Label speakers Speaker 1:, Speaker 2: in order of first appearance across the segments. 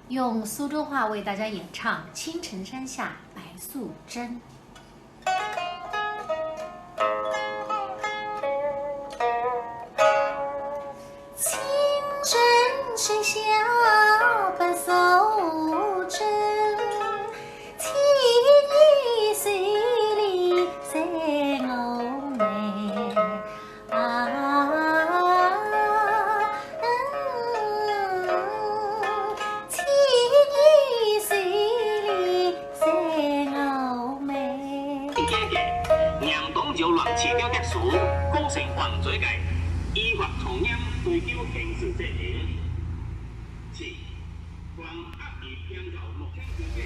Speaker 1: 用苏州话为大家演唱《青城山下白素贞》。青城山下白素贞，千里水里三峨眉。千里水里三峨眉。
Speaker 2: 让党就乱切掉的树，构成犯罪嘅，依法从严追究刑事责任。四，犯恶意编造目前规定。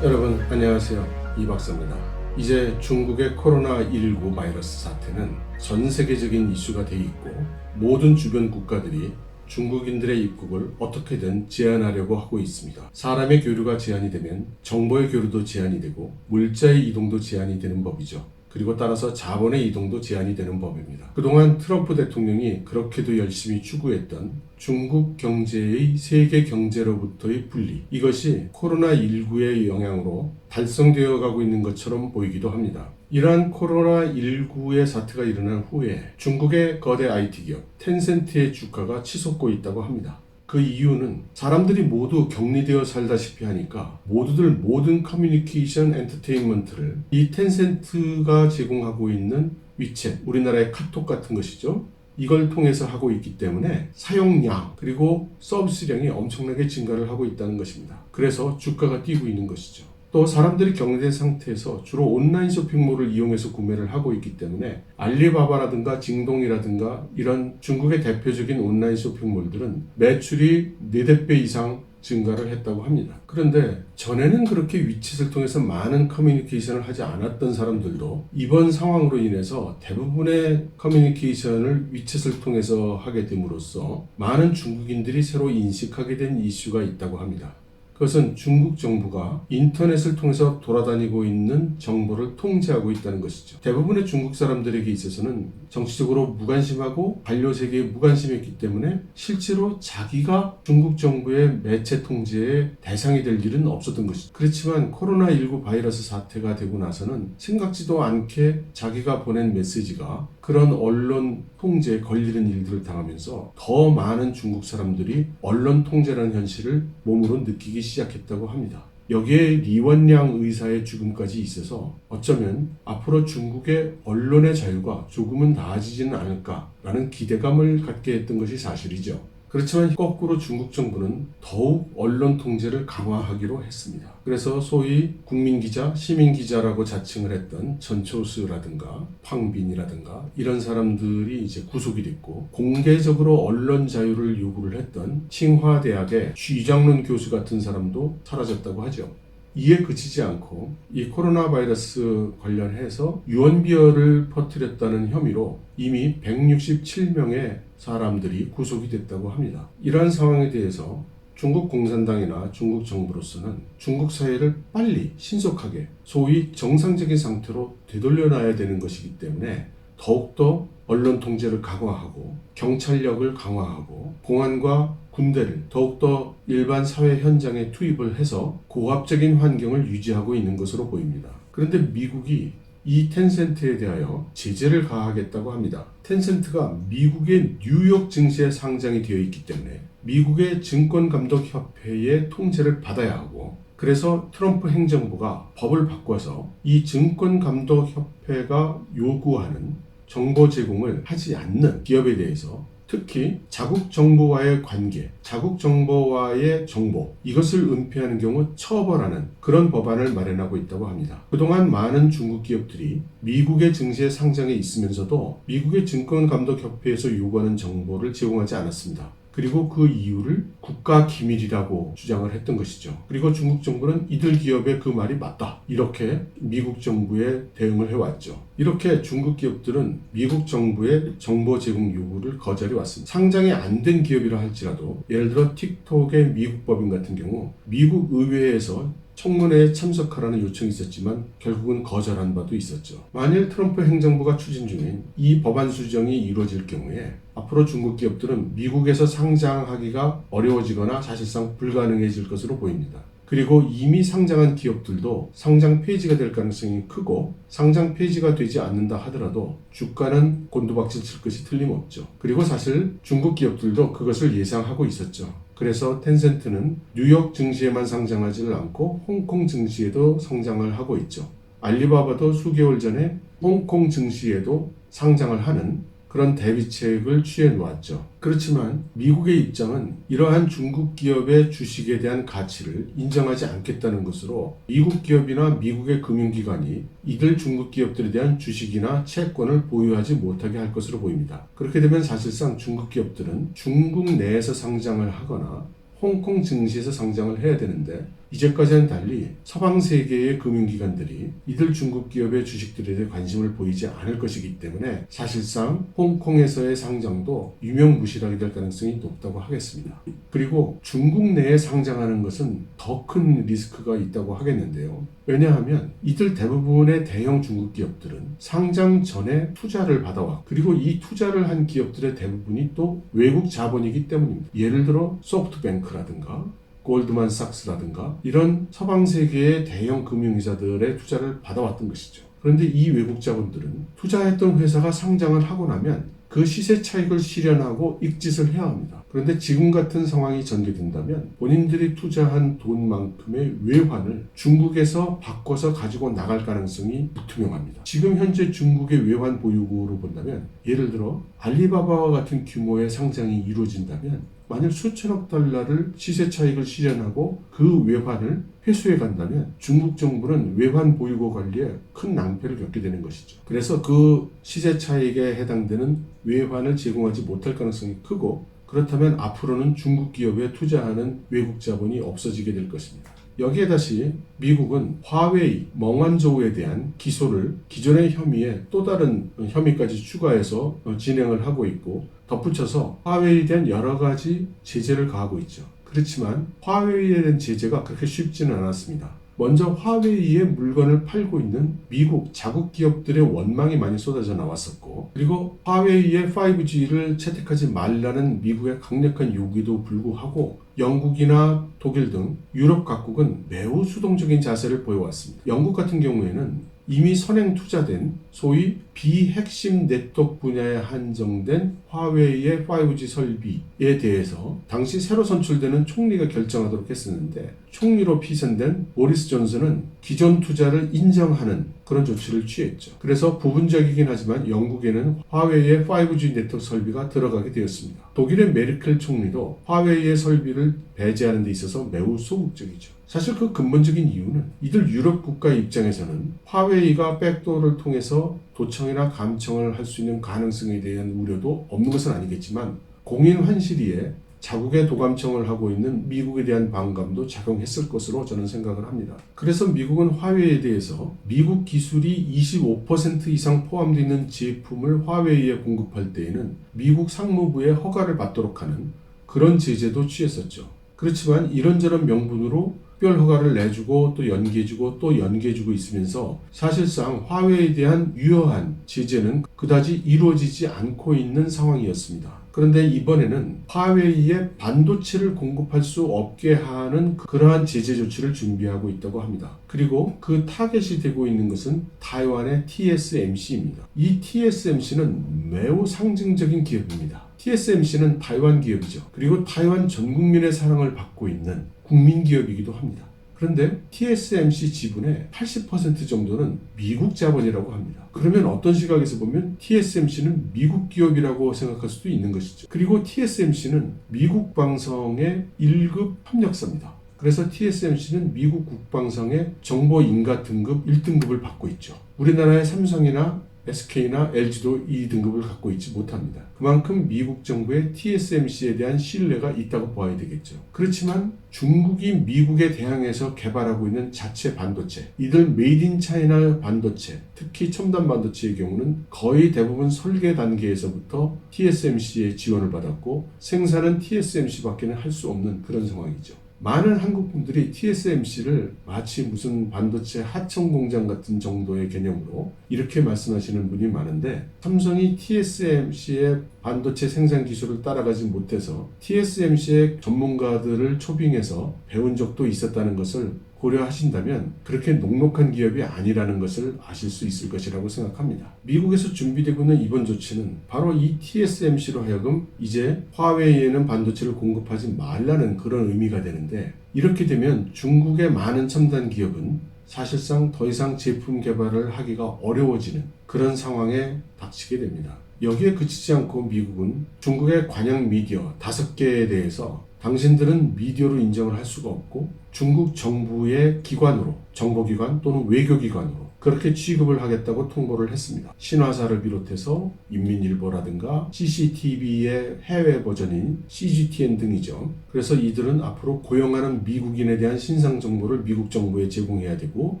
Speaker 3: 여러분 안녕하세요. 이 박사입니다. 이제 중국의 코로나19 바이러스 사태는 전 세계적인 이슈가 돼 있고 모든 주변 국가들이 중국인들의 입국을 어떻게든 제한하려고 하고 있습니다. 사람의 교류가 제한이 되면 정보의 교류도 제한이 되고 물자의 이동도 제한이 되는 법이죠. 그리고 따라서 자본의 이동도 제한이 되는 법입니다. 그동안 트럼프 대통령이 그렇게도 열심히 추구했던 중국 경제의 세계 경제로부터의 분리, 이것이 코로나19의 영향으로 달성되어 가고 있는 것처럼 보이기도 합니다. 이러한 코로나19의 사태가 일어난 후에 중국의 거대 IT 기업 텐센트의 주가가 치솟고 있다고 합니다. 그 이유는 사람들이 모두 격리되어 살다시피 하니까 모두들 모든 커뮤니케이션 엔터테인먼트를 이 텐센트가 제공하고 있는 위챗, 우리나라의 카톡 같은 것이죠. 이걸 통해서 하고 있기 때문에 사용량 그리고 서비스량이 엄청나게 증가를 하고 있다는 것입니다. 그래서 주가가 뛰고 있는 것이죠. 또 사람들이 격리된 상태에서 주로 온라인 쇼핑몰을 이용해서 구매를 하고 있기 때문에 알리바바라든가 징동이라든가 이런 중국의 대표적인 온라인 쇼핑몰들은 매출이 4배 이상 증가를 했다고 합니다. 그런데 전에는 그렇게 위챗을 통해서 많은 커뮤니케이션을 하지 않았던 사람들도 이번 상황으로 인해서 대부분의 커뮤니케이션을 위챗을 통해서 하게 됨으로써 많은 중국인들이 새로 인식하게 된 이슈가 있다고 합니다. 그것은 중국 정부가 인터넷을 통해서 돌아다니고 있는 정보를 통제하고 있다는 것이죠. 대부분의 중국 사람들에게 있어서는 정치적으로 무관심하고 반려세계에 무관심했기 때문에 실제로 자기가 중국 정부의 매체 통제의 대상이 될 일은 없었던 것이죠. 그렇지만 코로나19 바이러스 사태가 되고 나서는 생각지도 않게 자기가 보낸 메시지가 그런 언론 통제에 걸리는 일들을 당하면서 더 많은 중국 사람들이 언론 통제라는 현실을 몸으로 느끼기 시작했다고 합니다. 여기에 리원량 의사의 죽음까지 있어서 어쩌면 앞으로 중국의 언론의 자유가 조금은 나아지지는 않을까라는 기대감을 갖게 했던 것이 사실이죠. 그렇지만 거꾸로 중국 정부는 더욱 언론 통제를 강화하기로 했습니다. 그래서 소위 국민기자, 시민기자라고 자칭을 했던 전초스라든가 황빈이라든가 이런 사람들이 이제 구속이 됐고, 공개적으로 언론 자유를 요구를 했던 칭화대학의 쥐장룬 교수 같은 사람도 사라졌다고 하죠. 이에 그치지 않고 이 코로나 바이러스 관련해서 유언비어를 퍼뜨렸다는 혐의로 이미 167명의 사람들이 구속이 됐다고 합니다. 이러한 상황에 대해서 중국 공산당이나 중국 정부로서는 중국 사회를 빨리 신속하게 소위 정상적인 상태로 되돌려놔야 되는 것이기 때문에 더욱더 언론 통제를 강화하고 경찰력을 강화하고 공안과 군대를 더욱더 일반 사회 현장에 투입을 해서 고압적인 환경을 유지하고 있는 것으로 보입니다. 그런데 미국이 이 텐센트에 대하여 제재를 가하겠다고 합니다. 텐센트가 미국의 뉴욕 증시에 상장이 되어 있기 때문에 미국의 증권감독협회의 통제를 받아야 하고, 그래서 트럼프 행정부가 법을 바꿔서 이 증권감독협회가 요구하는 정보 제공을 하지 않는 기업에 대해서 특히 자국 정보와의 관계, 자국 정보와의 정보, 이것을 은폐하는 경우 처벌하는 그런 법안을 마련하고 있다고 합니다. 그동안 많은 중국 기업들이 미국의 증시에 상장해 있으면서도 미국의 증권감독협회에서 요구하는 정보를 제공하지 않았습니다. 그리고 그 이유를 국가 기밀이라고 주장을 했던 것이죠. 그리고 중국 정부는 이들 기업의 그 말이 맞다, 이렇게 미국 정부에 대응을 해왔죠. 이렇게 중국 기업들은 미국 정부의 정보 제공 요구를 거절해 왔습니다. 상장이 안 된 기업이라 할지라도 예를 들어 틱톡의 미국 법인 같은 경우 미국 의회에서 청문회에 참석하라는 요청이 있었지만 결국은 거절한 바도 있었죠. 만일 트럼프 행정부가 추진 중인 이 법안 수정이 이루어질 경우에 앞으로 중국 기업들은 미국에서 상장하기가 어려워지거나 사실상 불가능해질 것으로 보입니다. 그리고 이미 상장한 기업들도 상장 폐지가 될 가능성이 크고, 상장 폐지가 되지 않는다 하더라도 주가는 곤두박질 칠 것이 틀림없죠. 그리고 사실 중국 기업들도 그것을 예상하고 있었죠. 그래서 텐센트는 뉴욕 증시에만 상장하지를 않고 홍콩 증시에도 상장을 하고 있죠. 알리바바도 수개월 전에 홍콩 증시에도 상장을 하는 그런 대비책을 취해 놓았죠. 그렇지만 미국의 입장은 이러한 중국 기업의 주식에 대한 가치를 인정하지 않겠다는 것으로 미국 기업이나 미국의 금융기관이 이들 중국 기업들에 대한 주식이나 채권을 보유하지 못하게 할 것으로 보입니다. 그렇게 되면 사실상 중국 기업들은 중국 내에서 상장을 하거나 홍콩 증시에서 상장을 해야 되는데, 이제까지는 달리 서방 세계의 금융기관들이 이들 중국 기업의 주식들에 대해 관심을 보이지 않을 것이기 때문에 사실상 홍콩에서의 상장도 유명무실하게 될 가능성이 높다고 하겠습니다. 그리고 중국 내에 상장하는 것은 더 큰 리스크가 있다고 하겠는데요. 왜냐하면 이들 대부분의 대형 중국 기업들은 상장 전에 투자를 받아왔고, 그리고 이 투자를 한 기업들의 대부분이 또 외국 자본이기 때문입니다. 예를 들어 소프트뱅크라든가 골드만삭스라든가 이런 서방 세계의 대형 금융회사들의 투자를 받아왔던 것이죠. 그런데 이 외국 자본들은 투자했던 회사가 상장을 하고 나면 그 시세 차익을 실현하고 익짓을 해야 합니다. 그런데 지금 같은 상황이 전개된다면 본인들이 투자한 돈만큼의 외환을 중국에서 바꿔서 가지고 나갈 가능성이 불투명합니다. 지금 현재 중국의 외환 보유고로 본다면, 예를 들어 알리바바와 같은 규모의 상장이 이루어진다면 만약 수천억 달러를 시세 차익을 실현하고 그 외환을 회수해 간다면 중국 정부는 외환 보유고 관리에 큰 낭패를 겪게 되는 것이죠. 그래서 그 시세 차익에 해당되는 외환을 제공하지 못할 가능성이 크고, 그렇다면 앞으로는 중국 기업에 투자하는 외국 자본이 없어지게 될 것입니다. 여기에 다시 미국은 화웨이, 멍한조우에 대한 기소를 기존의 혐의에 또 다른 혐의까지 추가해서 진행을 하고 있고, 덧붙여서 화웨이에 대한 여러 가지 제재를 가하고 있죠. 그렇지만 화웨이에 대한 제재가 그렇게 쉽지는 않았습니다. 먼저 화웨이의 물건을 팔고 있는 미국 자국 기업들의 원망이 많이 쏟아져 나왔었고, 그리고 화웨이의 5G를 채택하지 말라는 미국의 강력한 요구에도 불구하고 영국이나 독일 등 유럽 각국은 매우 수동적인 자세를 보여왔습니다. 영국 같은 경우에는 이미 선행 투자된 소위 비핵심 네트워크 분야에 한정된 화웨이의 5G 설비에 대해서 당시 새로 선출되는 총리가 결정하도록 했었는데, 총리로 피선된 보리스 존슨은 기존 투자를 인정하는 그런 조치를 취했죠. 그래서 부분적이긴 하지만 영국에는 화웨이의 5G 네트워크 설비가 들어가게 되었습니다. 독일의 메르켈 총리도 화웨이의 설비를 배제하는 데 있어서 매우 소극적이죠. 사실 그 근본적인 이유는 이들 유럽 국가 입장에서는 화웨이가 백도어를 통해서 도청이나 감청을 할 수 있는 가능성에 대한 우려도 없는 것은 아니겠지만, 공인 환시리에 자국의 도감청을 하고 있는 미국에 대한 반감도 작용했을 것으로 저는 생각을 합니다. 그래서 미국은 화웨이에 대해서 미국 기술이 25% 이상 포함되어 있는 제품을 화웨이에 공급할 때에는 미국 상무부의 허가를 받도록 하는 그런 제재도 취했었죠. 그렇지만 이런저런 명분으로 특별 허가를 내주고 또 연기해주고 또 연기해주고 있으면서 사실상 화웨이에 대한 유효한 제재는 그다지 이루어지지 않고 있는 상황이었습니다. 그런데 이번에는 화웨이에 반도체를 공급할 수 없게 하는 그러한 제재 조치를 준비하고 있다고 합니다. 그리고 그 타겟이 되고 있는 것은 타이완의 TSMC입니다. 이 TSMC는 매우 상징적인 기업입니다. TSMC는 타이완 기업이죠. 그리고 타이완 전 국민의 사랑을 받고 있는 국민 기업이기도 합니다. 그런데 TSMC 지분의 80% 정도는 미국 자본이라고 합니다. 그러면 어떤 시각에서 보면 TSMC는 미국 기업이라고 생각할 수도 있는 것이죠. 그리고 TSMC는 미국 방송의 1급 협력사입니다. 그래서 TSMC는 미국 국방성의 정보 인가 등급 1등급을 받고 있죠. 우리나라의 삼성이나 SK나 LG도 이 등급을 갖고 있지 못합니다. 그만큼 미국 정부의 TSMC에 대한 신뢰가 있다고 봐야 되겠죠. 그렇지만 중국이 미국에 대항해서 개발하고 있는 자체 반도체, 이들 메이드 인 차이나 반도체, 특히 첨단 반도체의 경우는 거의 대부분 설계 단계에서부터 TSMC의 지원을 받았고 생산은 TSMC밖에는 할 수 없는 그런 상황이죠. 많은 한국 분들이 TSMC를 마치 무슨 반도체 하청 공장 같은 정도의 개념으로 이렇게 말씀하시는 분이 많은데, 삼성이 TSMC의 반도체 생산 기술을 따라가지 못해서 TSMC의 전문가들을 초빙해서 배운 적도 있었다는 것을 고려하신다면 그렇게 녹록한 기업이 아니라는 것을 아실 수 있을 것이라고 생각합니다. 미국에서 준비되고 있는 이번 조치는 바로 이 TSMC로 하여금 이제 화웨이에는 반도체를 공급하지 말라는 그런 의미가 되는데, 이렇게 되면 중국의 많은 첨단 기업은 사실상 더 이상 제품 개발을 하기가 어려워지는 그런 상황에 닥치게 됩니다. 여기에 그치지 않고 미국은 중국의 관영 미디어 5개에 대해서 당신들은 미디어로 인정을 할 수가 없고 중국 정부의 기관으로, 정보기관 또는 외교기관으로 그렇게 취급을 하겠다고 통보를 했습니다. 신화사를 비롯해서 인민일보라든가 CCTV의 해외 버전인 CGTN 등이죠. 그래서 이들은 앞으로 고용하는 미국인에 대한 신상 정보를 미국 정부에 제공해야 되고,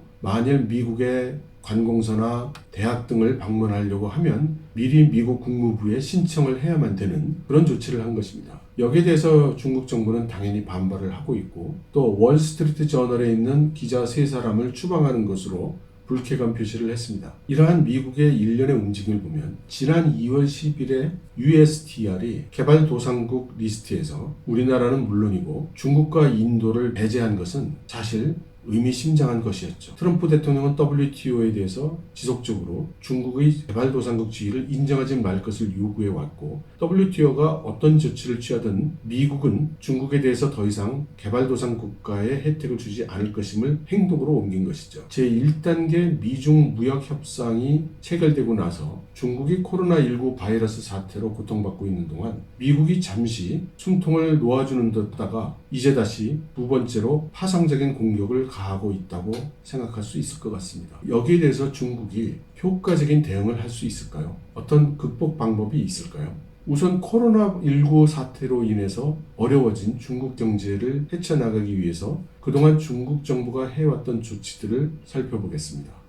Speaker 3: 만일 미국의 관공서나 대학 등을 방문하려고 하면 미리 미국 국무부에 신청을 해야만 되는 그런 조치를 한 것입니다. 여기에 대해서 중국 정부는 당연히 반발을 하고 있고, 또 월스트리트 저널에 있는 기자 3사람을 추방하는 것으로 불쾌감 표시를 했습니다. 이러한 미국의 일련의 움직임을 보면 지난 2월 10일에 USTR이 개발도상국 리스트에서 우리나라는 물론이고 중국과 인도를 배제한 것은 사실 의미심장한 것이었죠. 트럼프 대통령은 WTO에 대해서 지속적으로 중국의 개발도상국 지위를 인정하지 말 것을 요구해 왔고, WTO가 어떤 조치를 취하든 미국은 중국에 대해서 더 이상 개발도상 국가의 혜택을 주지 않을 것임을 행동으로 옮긴 것이죠. 제1단계 미중 무역 협상이 체결되고 나서 중국이 코로나19 바이러스 사태로 고통받고 있는 동안 미국이 잠시 숨통을 놓아주는 듯하다가 이제 다시 두 번째로 파상적인 공격을 가하고 있다고 생각할 수 있을 것 같습니다. 여기에 대해서 중국이 효과적인 대응을 할 수 있을까요? 어떤 극복 방법이 있을까요? 우선 코로나19 사태로 인해서 어려워진 중국 경제를 헤쳐나가기 위해서 그동안 중국 정부가 해왔던 조치들을 살펴보겠습니다.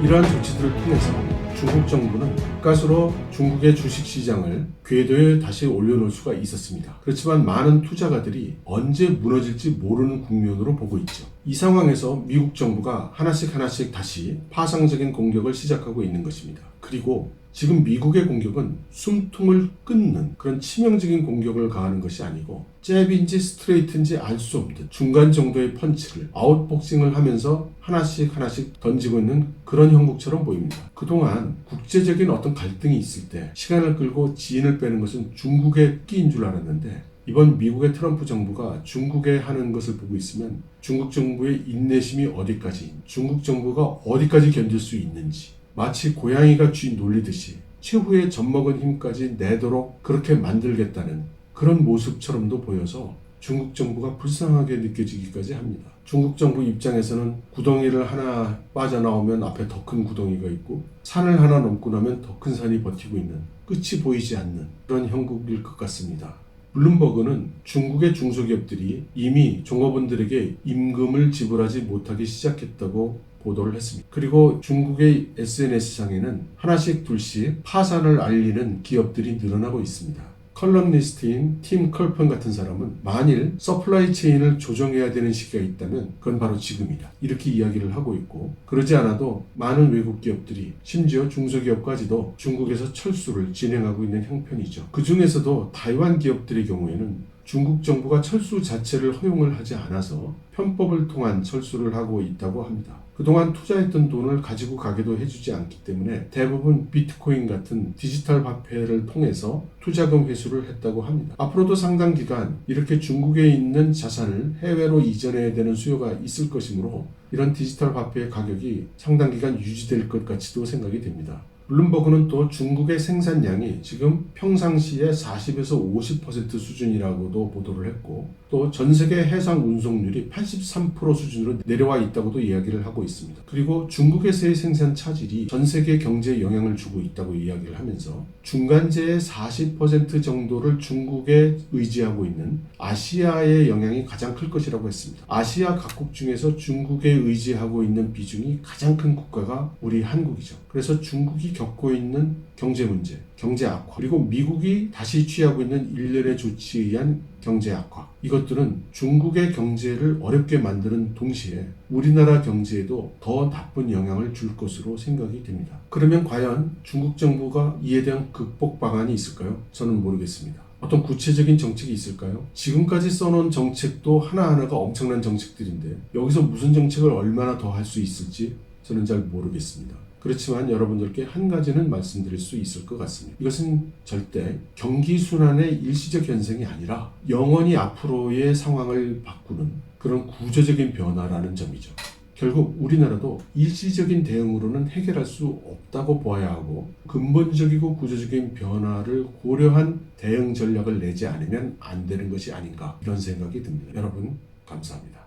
Speaker 3: 이러한 조치들을 통해서 중국 정부는 가까스로 중국의 주식시장을 궤도에 다시 올려놓을 수가 있었습니다. 그렇지만 많은 투자가들이 언제 무너질지 모르는 국면으로 보고 있죠. 이 상황에서 미국 정부가 하나씩 다시 파상적인 공격을 시작하고 있는 것입니다. 그리고 지금 미국의 공격은 숨통을 끊는 그런 치명적인 공격을 가하는 것이 아니고 잽인지 스트레이트인지 알 수 없는 중간 정도의 펀치를 아웃복싱을 하면서 하나씩 던지고 있는 그런 형국처럼 보입니다. 그동안 국제적인 어떤 갈등이 있을 때 시간을 끌고 지인을 빼는 것은 중국의 끼인 줄 알았는데, 이번 미국의 트럼프 정부가 중국에 하는 것을 보고 있으면 중국 정부의 인내심이 어디까지, 중국 정부가 어디까지 견딜 수 있는지, 마치 고양이가 쥐 놀리듯이 최후의 젖먹은 힘까지 내도록 그렇게 만들겠다는 그런 모습처럼도 보여서 중국 정부가 불쌍하게 느껴지기까지 합니다. 중국 정부 입장에서는 구덩이를 하나 빠져나오면 앞에 더 큰 구덩이가 있고 산을 하나 넘고 나면 더 큰 산이 버티고 있는, 끝이 보이지 않는 그런 형국일 것 같습니다. 블룸버그는 중국의 중소기업들이 이미 종업원들에게 임금을 지불하지 못하기 시작했다고 보도를 했습니다. 그리고 중국의 SNS상에는 하나씩 둘씩 파산을 알리는 기업들이 늘어나고 있습니다. 컬럼니스트인 팀 컬펀 같은 사람은 만일 서플라이 체인을 조정해야 되는 시기가 있다면 그건 바로 지금이다. 이렇게 이야기를 하고 있고, 그러지 않아도 많은 외국 기업들이 심지어 중소기업까지도 중국에서 철수를 진행하고 있는 형편이죠. 그 중에서도 타이완 기업들의 경우에는 중국 정부가 철수 자체를 허용을 하지 않아서 편법을 통한 철수를 하고 있다고 합니다. 그동안 투자했던 돈을 가지고 가게도 해주지 않기 때문에 대부분 비트코인 같은 디지털 화폐를 통해서 투자금 회수를 했다고 합니다. 앞으로도 상당 기간 이렇게 중국에 있는 자산을 해외로 이전해야 되는 수요가 있을 것이므로 이런 디지털 화폐의 가격이 상당 기간 유지될 것 같이도 생각이 됩니다. 블룸버그는 또 중국의 생산량이 지금 평상시에 40에서 50% 수준이라고도 보도를 했고, 또 전 세계 해상 운송률이 83% 수준으로 내려와 있다고도 이야기를 하고 있습니다. 그리고 중국에서의 생산 차질이 전 세계 경제에 영향을 주고 있다고 이야기를 하면서 중간재의 40% 정도를 중국에 의지하고 있는 아시아의 영향이 가장 클 것이라고 했습니다. 아시아 각국 중에서 중국에 의지하고 있는 비중이 가장 큰 국가가 우리 한국이죠. 그래서 중국이 겪고 있는 경제 문제, 경제 악화, 그리고 미국이 다시 취하고 있는 일련의 조치에 의한 경제 악화, 이것들은 중국의 경제를 어렵게 만드는 동시에 우리나라 경제에도 더 나쁜 영향을 줄 것으로 생각이 됩니다. 그러면 과연 중국 정부가 이에 대한 극복 방안이 있을까요? 저는 모르겠습니다. 어떤 구체적인 정책이 있을까요? 지금까지 써놓은 정책도 하나하나가 엄청난 정책들인데 여기서 무슨 정책을 얼마나 더 할 수 있을지 저는 잘 모르겠습니다. 그렇지만 여러분들께 한 가지는 말씀드릴 수 있을 것 같습니다. 이것은 절대 경기 순환의 일시적 현상이 아니라 영원히 앞으로의 상황을 바꾸는 그런 구조적인 변화라는 점이죠. 결국 우리나라도 일시적인 대응으로는 해결할 수 없다고 보아야 하고, 근본적이고 구조적인 변화를 고려한 대응 전략을 내지 않으면 안 되는 것이 아닌가, 이런 생각이 듭니다. 여러분 감사합니다.